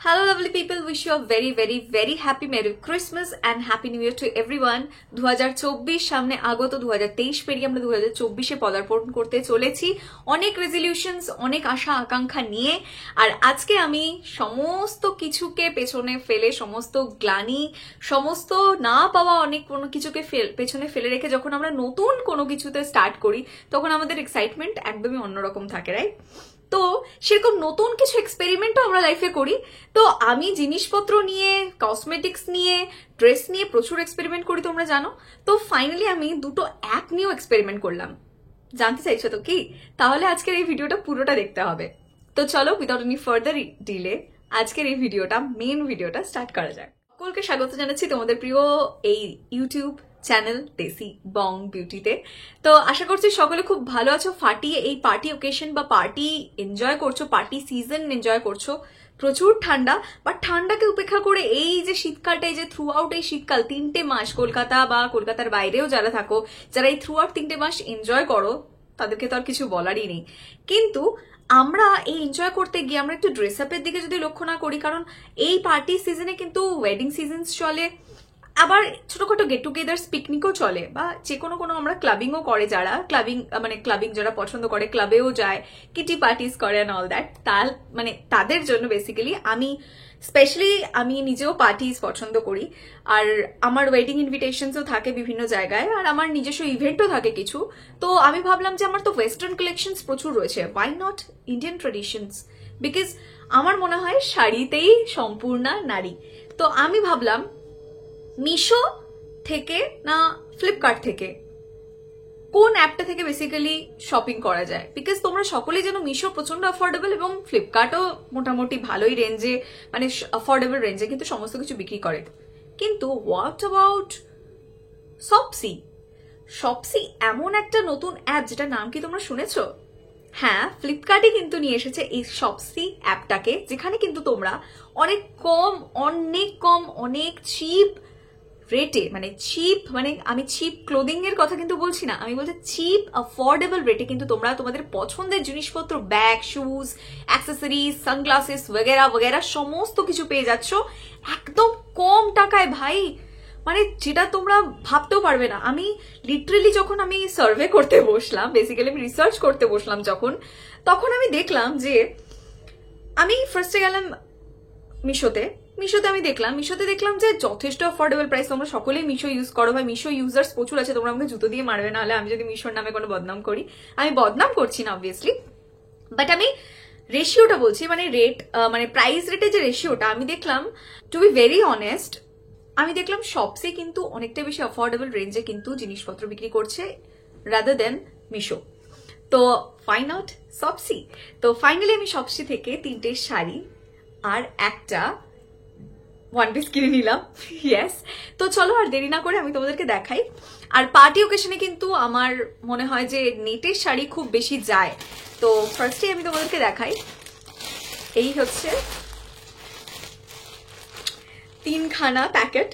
Hello lovely people, wish you a very happy Merry Christmas and Happy New Year to everyone. 2024 সামনে আগত 2023 পেরিয়ে আমরা 2024 এ পদার্পণ করতে চলেছি অনেক রেজলিউশনস, অনেক আশা আকাঙ্ক্ষা নিয়ে। আর আজকে আমি সমস্ত কিছুকে পেছনে ফেলে, সমস্ত গ্লানি, সমস্ত না পাওয়া অনেক কোনো কিছুকে পেছনে ফেলে রেখে যখন আমরা নতুন কোনো কিছুতে স্টার্ট করি তখন আমাদের এক্সাইটমেন্ট একদমই অন্যরকম থাকে, রাইট? তো সেরকম নতুন কিছু এক্সপেরিমেন্টও আমরা লাইফে করি। তো আমি জিনিসপত্র নিয়ে, কসমেটিক্স নিয়ে, ড্রেস নিয়ে প্রচুর এক্সপেরিমেন্ট করি, তোমরা জানো। তো ফাইনালি আমি দুটো অ্যাপ নিয়েও এক্সপেরিমেন্ট করলাম। জানতে চাইছো তো কি? তাহলে আজকের এই ভিডিওটা পুরোটা দেখতে হবে। তো চলো উইদাউট এনি ফার্দার ডিলে আজকের এই ভিডিওটা, মেইন ভিডিওটা স্টার্ট করা যাক। সকলকে স্বাগত জানাচ্ছি তোমাদের প্রিয় এই ইউটিউব চ্যানেল দেশি বং বিউটিতে। তো আশা করছি সকলে খুব ভালো আছো, ফাটিয়ে এই পার্টি ওকেশন বা পার্টি এনজয় করছো, পার্টি সিজন এনজয় করছো। প্রচুর ঠান্ডা, বাট ঠান্ডাকে উপেক্ষা করে এই যে শীতকালটা, এই যে থ্রু আউট এই শীতকাল 3টে মাস, কলকাতা বা কলকাতার বাইরেও যারা থাকো, যারা এই থ্রু আউট 3টে মাস এনজয় করো, তাদেরকে তো আর কিছু বলারই নেই। কিন্তু আমরা এই এনজয় করতে গিয়ে আমরা একটু ড্রেস আপের দিকে যদি লক্ষ্য না করি, কারণ এই পার্টি সিজনে কিন্তু ওয়েডিং সিজনস চলে, আবার ছোটখাটো গেট টুগেদার্স, পিকনিকও চলে, বা যে কোনো আমরা ক্লাবিংও করে, যারা ক্লাবিং যারা পছন্দ করে ক্লাবেও যায়, কিটি পার্টিস করে অ্যান্ড অল দ্যাট। তাদের জন্য বেসিক্যালি আমি নিজেও পার্টিস পছন্দ করি। আর আমার ওয়েডিং ইনভিটেশনসও থাকে বিভিন্ন জায়গায়, আর আমার নিজস্ব ইভেন্টও থাকে কিছু। তো আমি ভাবলাম যে আমার তো ওয়েস্টার্ন কালেকশনস প্রচুর রয়েছে, why not Indian traditions, because আমার মনে হয় শাড়িতেই সম্পূর্ণা নারী। তো আমি ভাবলাম মিশো থেকে না ফ্লিপকার্ট থেকে, কোন অ্যাপটা থেকে বেসিক্যালি শপিং করা যায়। বিকজ তোমরা সকলেই জানো মিশো প্রচন্ড অ্যাফোর্ডেবল এবং ফ্লিপকার্টও মোটামুটি ভালোই রেঞ্জে, অ্যাফোর্ডেবল রেঞ্জে কিন্তু সমস্ত কিছু বিক্রি করে। কিন্তু হোয়াট অ্যাবাউট শপসি? শপসি এমন একটা নতুন অ্যাপ যেটার নাম কি তোমরা শুনেছো? হ্যাঁ, ফ্লিপকার্টে কিন্তু নিয়ে এসেছে এই শপসি অ্যাপটাকে, যেখানে কিন্তু তোমরা অনেক কম অনেক চিপ রেটে, আমি চিপ ক্লোদিং এর কথা কিন্তু বলছি না, আমি বলছি চিপ অ্যাফোর্ডেবল রেটে কিন্তু তোমরা তোমাদের পছন্দের জিনিসপত্র, ব্যাগ, শুজ, অ্যাক্সেসরিজ, সানগ্লাসেস वगैरह সমস্ত কিছু পেয়ে যাচ্ছ একদম কম টাকায় ভাই। যেটা তোমরা ভাবতেও পারবে না। আমি লিটারেলি যখন আমি সার্ভে করতে বসলাম, বেসিক্যালি আমি রিসার্চ করতে বসলাম তখন আমি দেখলাম যে আমি ফার্স্টে গেলাম মিশোতে আমি মিশোতে দেখলাম যে যথেষ্ট অ্যাফোর্ডেবল প্রাইস। তোমরা সকলেই মিশো ইউজ করো, ভাই মিশো ইউজার্স প্রচুর আছে, তোমরা আমাকে জুতো দিয়ে মারবে না হলে আমি যদি মিশোর নামে কোনো বদনাম করি। আমি বদনাম করছি না অবভিয়াসলি, বাট আমি রেশিওটা বলছি, রেট প্রাইস রেটের যে রেশিওটা আমি দেখলাম, টু বি ভেরি অনেস্ট, আমি দেখলাম শপসে কিন্তু অনেকটা বেশি অ্যাফোর্ডেবল রেঞ্জে কিন্তু জিনিসপত্র বিক্রি করছে রাদার দেন মিশো। তো ফাই নট শপসি? তো ফাইনালি আমি শপসি থেকে 3টে শাড়ি আর একটা ওয়ান পিস কিনে নিলাম। ইয়েস। তো চলো আর দেরি না করে আমি তোমাদেরকে দেখাই। আর পার্টি ওকেশনে কিন্তু আমার মনে হয় যে নেটের শাড়ি খুব বেশি যায়। তো ফার্স্টে আমি তোমাদেরকে দেখাই, এই হচ্ছে 3খানা প্যাকেট।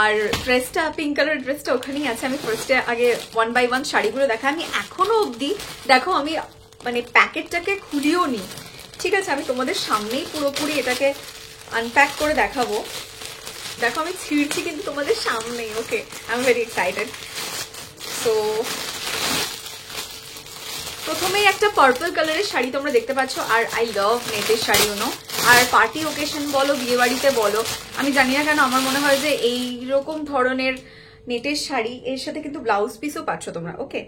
আর ড্রেসটা, পিঙ্ক কালার ড্রেসটা ওখানেই আছে। আমি ফার্স্টে আগে 1 by 1 শাড়িগুলো দেখাই। আমি এখনো অবধি দেখো আমি প্যাকেটটাকে খুলিও নি, ঠিক আছে? আমি তোমাদের সামনেই পুরোপুরি এটাকে আনপ্যাক করে দেখাবো। দেখো আমি ছিঁড়ছি কিন্তু তোমাদের সামনেই। Okay, I am very excited. So প্রথমেই একটা পার্পল কালারের শাড়ি তোমরা দেখতে পাচ্ছ, আর আই লাভ নেটের শাড়ি আর পার্টি ওকেশন বলো, বিয়ে বাড়িতে বলো, আমি জানি না কেন আমার মনে হয় যে এইরকম ধরনের নেটের শাড়ি এর সাথে কিন্তু ব্লাউজ পিসও পাচ্ছ তোমরা। ওকে,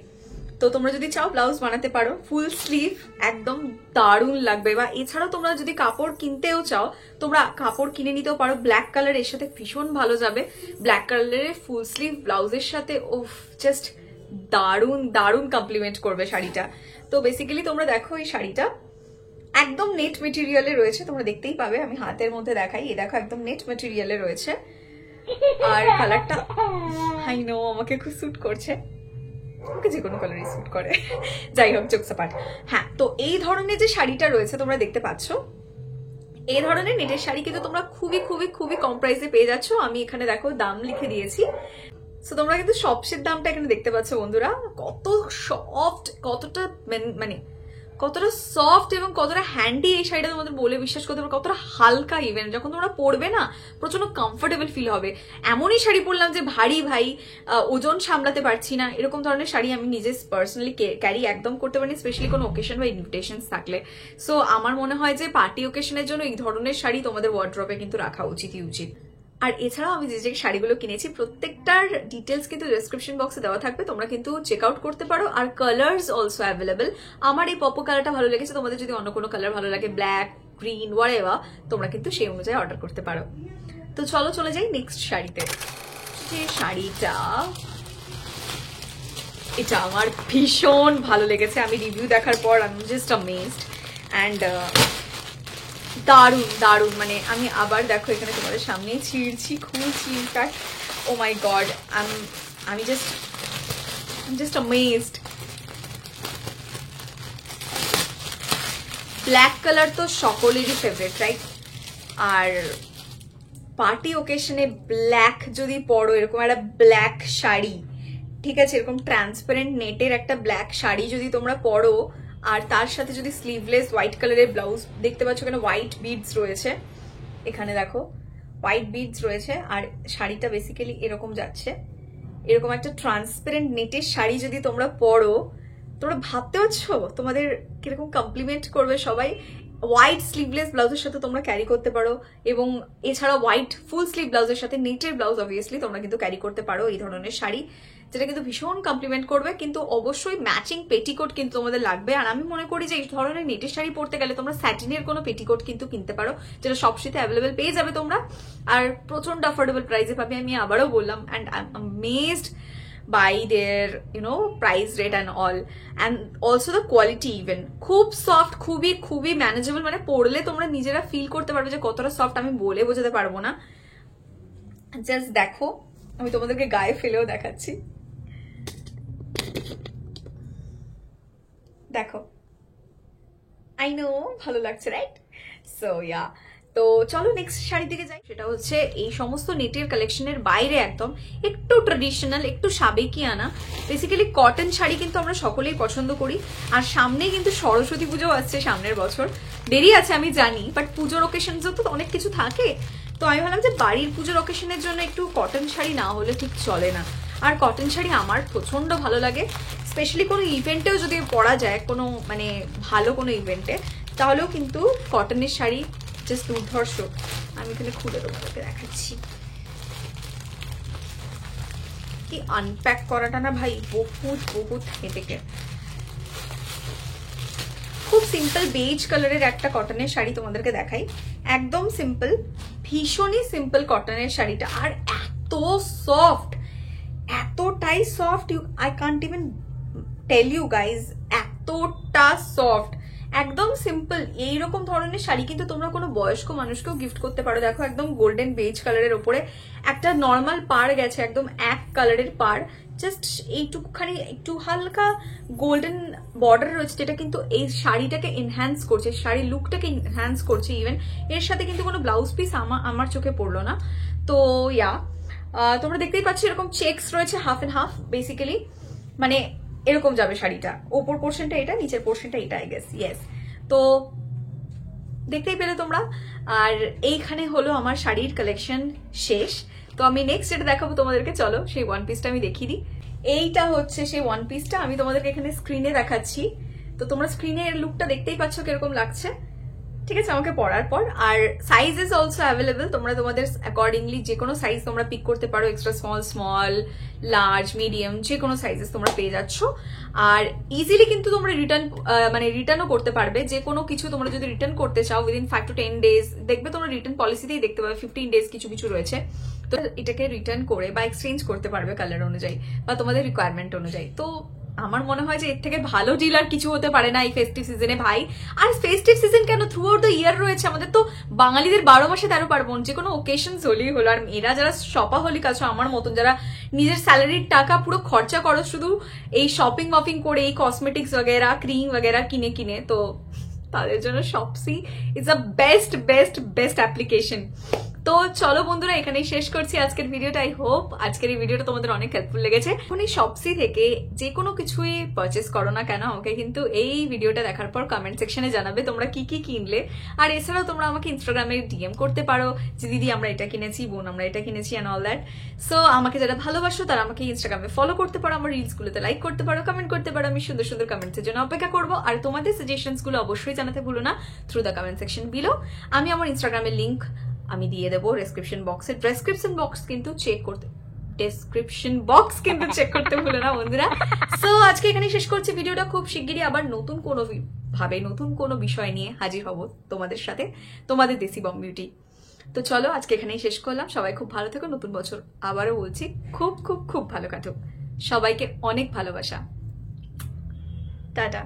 তো তোমরা যদি চাও ব্লাউজ বানাতে পারো, ফুল স্লিভ একদম দারুণ লাগবে। বা এছাড়াও তোমরা যদি কাপড় কিনতেও চাও, তোমরা কাপড় কিনে নিতেও পারো। ব্ল্যাক কালার এর সাথে ভীষণ ভালো যাবে, ব্ল্যাক কালারের ফুল স্লিভ ব্লাউজের সাথে। ওফ, জাস্ট দারুণ কমপ্লিমেন্ট করবে শাড়িটা। তো বেসিক্যালি তোমরা দেখো এই শাড়িটা একদম নেট মেটেরিয়ালে রয়েছে, তোমরা দেখতেই পাবে। আমি হাতের মধ্যে দেখাই, এই দেখো একদম নেট মেটেরিয়ালে রয়েছে। আর কালারটা আই নো আমাকে খুব স্যুট করছে, ওকে যে কোনো কালারই স্যুট করে, যাই হোক জোকস অ্যাপার্ট। হ্যাঁ, তো এই ধরনের যে শাড়িটা রয়েছে তোমরা দেখতে পাচ্ছ, এই ধরনের নেটের শাড়ি কিন্তু তোমরা খুবই কম প্রাইসে পেয়ে যাচ্ছ। আমি এখানে দেখো দাম লিখে দিয়েছি। সো তোমরা কিন্তু শপসের দামটা এখানে দেখতে পাচ্ছ বন্ধুরা, কত সফট, কতটা কতটা সফট এবং কতটা হ্যান্ডি এই শাড়িটা তোমাদের বলে বিশ্বাস করতে পারো, কতটা হালকা। ইভেন যখন তোমরা পরবে না প্রচন্ড কমফোর্টেবল ফিল হবে। এমনই শাড়ি পরলাম যে ভারী ভাই, ওজন সামলাতে পারছি না, এরকম ধরনের শাড়ি আমি নিজে পার্সোনালি ক্যারি একদম করতে পারিনি, স্পেশালি কোনো ওকেশন বা ইনভিটেশনস থাকলে। সো আমার মনে হয় যে পার্টি ওকেশনের জন্য এই ধরনের শাড়ি তোমাদের ওয়ার্ড্রপে কিন্তু রাখা উচিতই উচিত। আর এছাড়াও আমি যে যে শাড়িগুলো কিনেছি প্রত্যেকটার ডিটেলস কিন্তু ডেসক্রিপশন বক্সে দেওয়া থাকবে, তোমরা কিন্তু চেক আউট করতে পারো। আর কালার্স অলসো অ্যাভেলেবল। আমার এই পপো কালারটা ভালো লেগেছে, তোমাদের যদি অন্য কোনো কালার ভালো লাগে, ব্ল্যাক, গ্রিন, হোয়াটএভার, তোমরা কিন্তু সেই অনুযায়ী অর্ডার করতে পারো। তো চলো চলে যাই নেক্সট শাড়িতে। যে শাড়িটা, এটা আমার ভীষণ ভালো লেগেছে। আমি রিভিউ দেখার পর I am just amazed and দারুণ দারুণ। মানে আমি আবার দেখো এখানে তোমাদের সামনে ছিঁড়ছি, খুলছি, ইনফ্যাক্ট ও মাই গড, আমি জাস্ট অ্যামেজড। ব্ল্যাক কালার তো সকলেরই ফেভারিট, রাইট? আর পার্টি ওকেশনে ব্ল্যাক যদি পরো, এরকম একটা ব্ল্যাক শাড়ি, ঠিক আছে, এরকম ট্রান্সপারেন্ট নেটের একটা ব্ল্যাক শাড়ি যদি তোমরা পরো, আর তার সাথে যদি স্লিভলেস হোয়াইট কালারের ব্লাউজ, দেখতে পাচ্ছ এখানে হোয়াইট বিডস রয়েছে, এখানে দেখো হোয়াইট বিডস রয়েছে, আর শাড়িটা বেসিক্যালি এরকম যাচ্ছে। এরকম একটা ট্রান্সপারেন্ট নেটের শাড়ি যদি তোমরা পরো, তোমরা ভাবতে পারছো তোমাদের কিরকম কমপ্লিমেন্ট করবে সবাই। হোয়াইট স্লিভলেস ব্লাউজের সাথে তোমরা ক্যারি করতে পারো, এবং এছাড়া হোয়াইট ফুল স্লিভ ব্লাউজের সাথে নেটের ব্লাউজ অবভিয়াসলি তোমরা কিন্তু ক্যারি করতে পারো এই ধরনের শাড়ি, যেটা কিন্তু ভীষণ কমপ্লিমেন্ট করবে। কিন্তু অবশ্যই ম্যাচিং পেটিকোট কিন্তু তোমাদের লাগবে। আর আমি মনে করি যে এই ধরনের নেটের শাড়ি পরতে গেলে তোমরা স্যাটিনের কোনো পেটিকোট কিন্তু কিনতে পারো, যেটা সব শীতে অ্যাভেলেবেল পেয়ে যাবে তোমরা, আর প্রচন্ড অ্যাফোর্ডেবল প্রাইসে পাবে। আমি আবারও বললাম, and I am amazed by their price rate and all, and also the quality even খুব সফট, খুবই খুবই ম্যানেজেবল। মানে পরলে তোমরা নিজেরা ফিল করতে পারবে যে কতটা সফট, আমি বলে বোঝাতে পারবো না। জাস্ট দেখো, আমি তোমাদেরকে গায়ে ফেলেও দেখাচ্ছি, দেখো, আই নো ভালো লাগছে, রাইট? সো ইয়া, তো চলো নেক্সট শাড়ি দিকে যাই। সেটা হচ্ছে এই সমস্ত নেটের কালেকশনের বাইরে একদম একটু ট্রেডিশনাল, একটু সাবেকি আনা, বেসিক্যালি কটন শাড়ি কিন্তু আমরা সকলেই পছন্দ করি। আর সামনে কিন্তু সরস্বতী পুজো আসছে সামনের বছর, দেরি আছে আমি জানি, বাট পুজোর ওকেশন তো অনেক কিছু থাকে। তো আমি ভাবলাম যে বাড়ির পুজোর ওকেশনের জন্য একটু কটন শাড়ি না হলে ঠিক চলে না। আর কটন শাড়ি আমার প্রচন্ড ভালো লাগে, স্পেশালি কোনো ইভেন্টেও যদি পরা যায়, কোনো মানে ভালো কোনো ইভেন্টে, তাহলেও কিন্তু কটনের শাড়ি জাস্ট দুর্ধর্ষ। আমি এখানে খুলে তোমাদেরকে দেখাচ্ছি, কি আনপ্যাক করাটা না ভাই বহুত বহুত হেঁটেকে। খুব সিম্পল বেজ কালারের একটা কটনের শাড়ি তোমাদেরকে দেখাই, একদম সিম্পল, ভীষণই সিম্পল কটনের শাড়িটা, আর এত সফট, এতটাই soft, I can't even tell you guys, এতটা সফট, একদম সিম্পল। এইরকম ধরনের শাড়ি কিন্তু তোমরা কোনো বয়স্ক মানুষকেও গিফট করতে পারো। দেখো একদম গোল্ডেন বেজ কালারের ওপরে একটা নর্মাল পাড় গেছে, একদম এক কালারের পাড়, জাস্ট এইটুকুখানি একটু হালকা গোল্ডেন বর্ডার রয়েছে, যেটা কিন্তু এই শাড়িটাকে এনহ্যান্স করছে, শাড়ির লুকটাকে এনহ্যান্স করছে। ইভেন এর সাথে কিন্তু কোনো ব্লাউজ পিস আমার চোখে পড়লো না। তো ইয়া, তোমরা দেখতেই পাচ্ছ এরকম চেকস রয়েছে, হাফ এন্ড হাফ বেসিক্যালি, মানে এরকম যাবে শাড়িটা, ওপর পোর্শনটা এটা, নিচের পোর্শনটা এটা, আই গেস, ইয়েস। তো দেখতেই পেলে তোমরা। আর এইখানে হলো আমার শাড়ির কালেকশন শেষ। তো আমি নেক্সট যেটা দেখাবো তোমাদেরকে, চলো সেই ওয়ান পিসটা আমি দেখিয়ে দিই। এইটা হচ্ছে সেই ওয়ান পিসটা, আমি তোমাদেরকে এখানে স্ক্রিনে দেখাচ্ছি। তো তোমরা স্ক্রিনে এর লুকটা দেখতেই পাচ্ছ কিরকম লাগছে, ঠিক আছে, আমাকে পরার পর। আর সাইজ ইজ অলসো অ্যাভেলেবল, তোমরা তোমাদের অ্যাকর্ডিংলি যে কোনো সাইজ তোমরা পিক করতে পারো, extra small, small, large, medium, যে কোনো সাইজেস তোমরা পেয়ে যাচ্ছ। আর ইজিলি কিন্তু তোমরা রিটার্নও করতে পারবে। যে কোনো কিছু তোমরা যদি রিটার্ন করতে চাও উইদিন 5 to 10 days, দেখবে তোমরা রিটার্ন পলিসিতেই দেখতে পাবে 15 days কিছু কিছু রয়েছে, তো এটাকে রিটার্ন করে বা এক্সচেঞ্জ করতে পারবে কালার অনুযায়ী বা তোমাদের রিকোয়ারমেন্ট অনুযায়ী। তো আমার মনে হয় যে এর থেকে ভালো ডিল আর কিছু হতে পারে না এই ফেস্টিভ সিজনে ভাই। আর ফেস্টিভ সিজন কেন, থ্রু আউট দ্য ইয়ার রয়েছে, আমাদের তো বাঙালিদের 12 মাসে 13 পার্বণ, যে কোনো ওকেশনস হলেই হলো। আর এরা যারা শপাহলিক আছো আমার মতন, যারা নিজের স্যালারির টাকা পুরো খরচা করো শুধু এই শপিং মপিং করে, এই কসমেটিক্স বগেরা, ক্রিম বগেরা কিনে কিনে, তো তাদের জন্য Shopsy is a best best best application. তো চলো বন্ধুরা, এখানেই শেষ করছি আজকের ভিডিওটা। আই হোপ আজকের এই ভিডিওটা তোমাদের অনেক হেল্পফুল লেগেছে। এখন এই শপসি থেকে যে কোনো কিছুই পারচেস করো না কেন, আমাকে কিন্তু এই ভিডিওটা দেখার পর কমেন্ট সেকশনে জানাবে তোমরা কি কি কিনলে। আর এছাড়াও তোমরা আমাকে ইনস্টাগ্রামে ডিএম করতে পারো যে দিদি আমরা এটা কিনেছি, বোন আমরা এটা কিনেছি অ্যান্ড অল দ্যাট। সো আমাকে যারা ভালোবাসো তারা আমাকে ইনস্টাগ্রামে ফলো করতে পারো, আমার রিলসগুলোতে লাইক করতে পারো, কমেন্ট করতে পারো। আমি সুন্দর সুন্দর কমেন্টসের জন্য অপেক্ষা করবো। আর তোমাদের সাজেশনস গুলো অবশ্যই জানাতে ভুলো না through the comment section below. আমি আমার ইনস্টাগ্রামের লিঙ্ক আমি দিয়ে দেবো ডেসক্রিপশন বক্সে। ডেসক্রিপশন বক্স কিন্তু চেক করতে ভুলো না বন্ধুরা। সো আজকে এখানেই শেষ করছি ভিডিওটা। খুব শিগগিরই আবার নতুন কোনো বিষয় নিয়ে হাজির হব তোমাদের সাথে, তোমাদের দেশি বং বিউটি। তো চলো আজকে এখানেই শেষ করলাম। সবাই খুব ভালো থেকো। নতুন বছর আবারও বলছি খুব খুব খুব ভালো কাটুক। সবাইকে অনেক ভালোবাসা। টাটা।